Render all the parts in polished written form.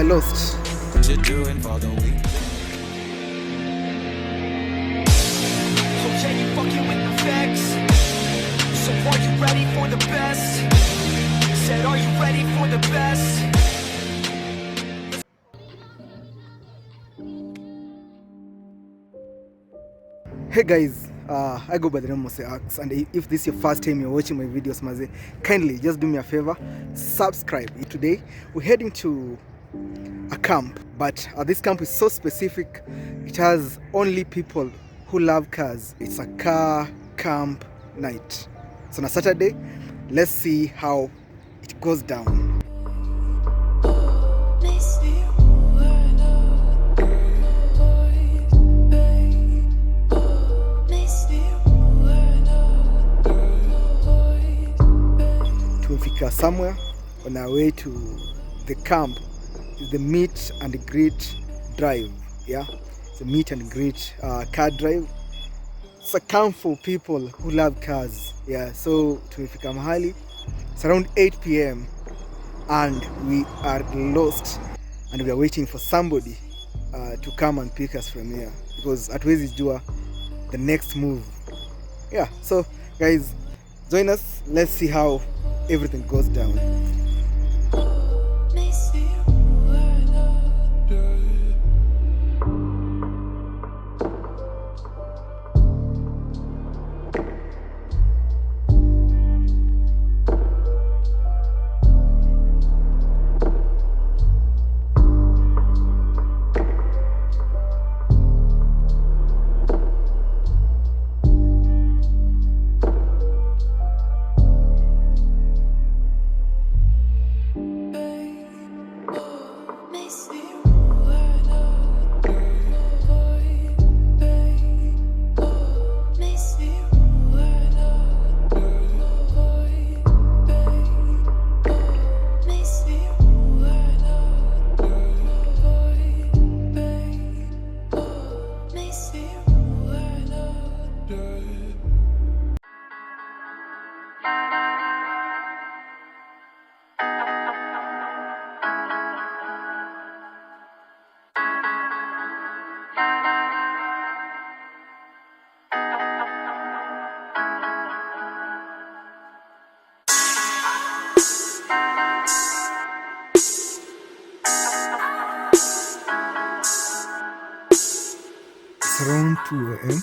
lost. What you doing for the week? Okay, you fucking with the facts. So are you ready for the best? Said, are you ready for the best? Hey guys, I go by the name Moseax, and if this is your first time you're watching my videos, Maze, kindly just do me a favor, subscribe. Today we're heading to a camp, but this camp is so specific. It has only people who love cars. It's a car camp night. So on a Saturday, let's see how it goes down. Tumefika somewhere on our way to the camp. Is the meet and greet drive. Yeah, it's a meet and greet car drive. It's a camp for people who love cars. Yeah, so tumefika mahali. It's around 8 p.m. and we are lost, and we are waiting for somebody to come and pick us from here, because hatuwezi jua the next move. Yeah, so guys, join us. Let's see how everything goes down. It's around 2 a.m.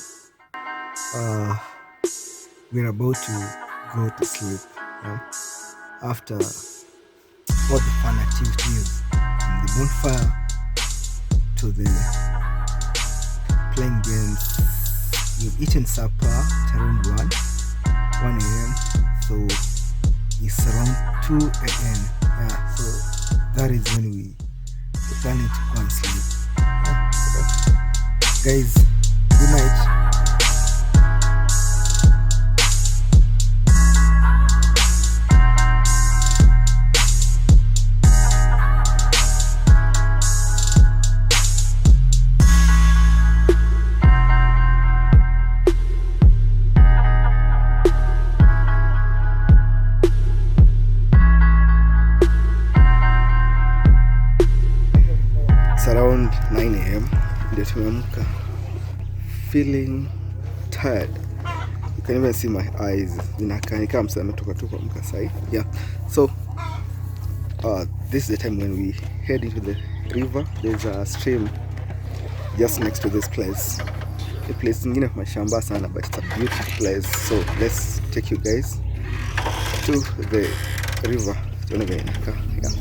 We're about to go to sleep, yeah? After all the fun activities, from the bonfire to the playing games. We've eaten supper at around 1 a.m. So it's around 2 a.m. Yeah, so that is when we planning to go and sleep. Yeah, so, guys, good night. It's around 9 a.m. ndio tumeamka, feeling tired. You can even see my eyes zinakaa ni kama msanii ametoka tu kuamka sai. Yeah, so this is the time when we head into the river. There's a stream just next to this place. The place ingine mashamba sana, but it's a beautiful place. So let's take you guys to the river. Tuone vile inakaa. Yeah.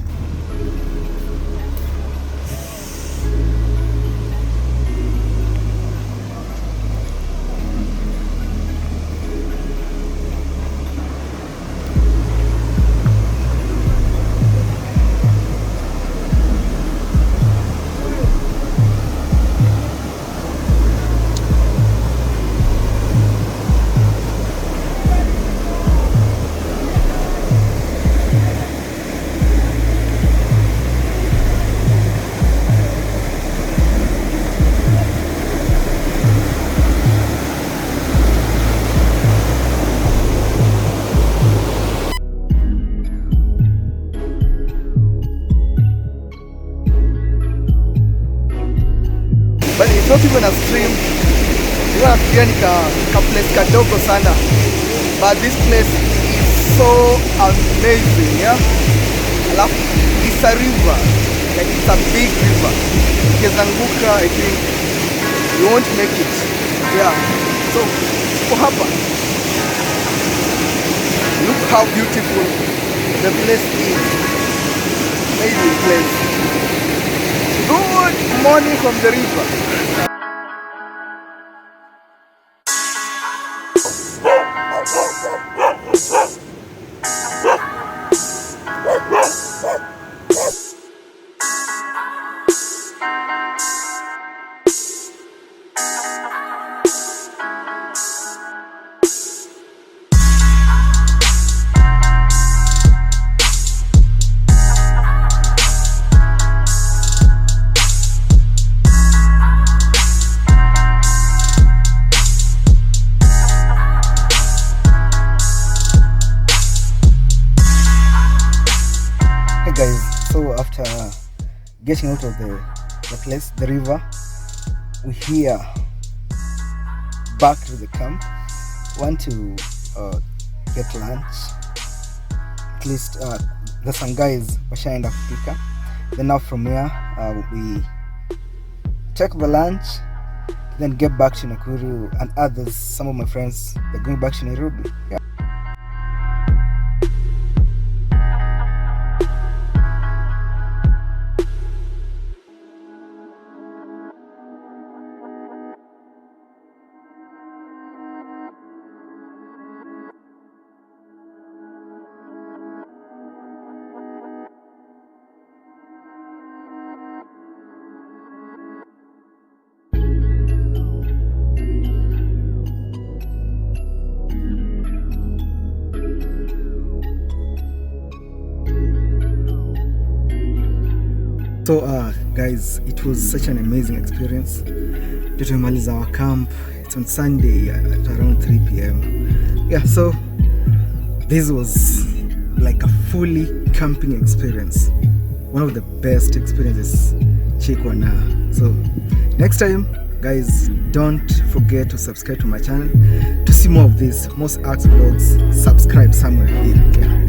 niko na stream, niko nafikiria nika place kadogo sana, but this place is so amazing, yeah. Alafu it's a river, like it's a big river. Ukizanguka, I think you won't make it, yeah. So for hapa, look how beautiful the place is. Amazing place. Good morning from the river. Guys, so after getting out of the place, the river, we're here back to the camp. Want to get lunch. At least there's some guys washaenda kupika. Then now from here we take the lunch, then get back to Nakuru, and others, some of my friends, they're going back to Nairobi. Yeah. So guys, it was such an amazing experience. Tumemaliza our camp. It's on Sunday at around 3 p.m. Yeah, so this was like a fully camping experience. One of the best experiences Chikwana. So next time, guys, don't forget to subscribe to my channel to see more of this Moseax vlogs. Subscribe somewhere here. Yeah.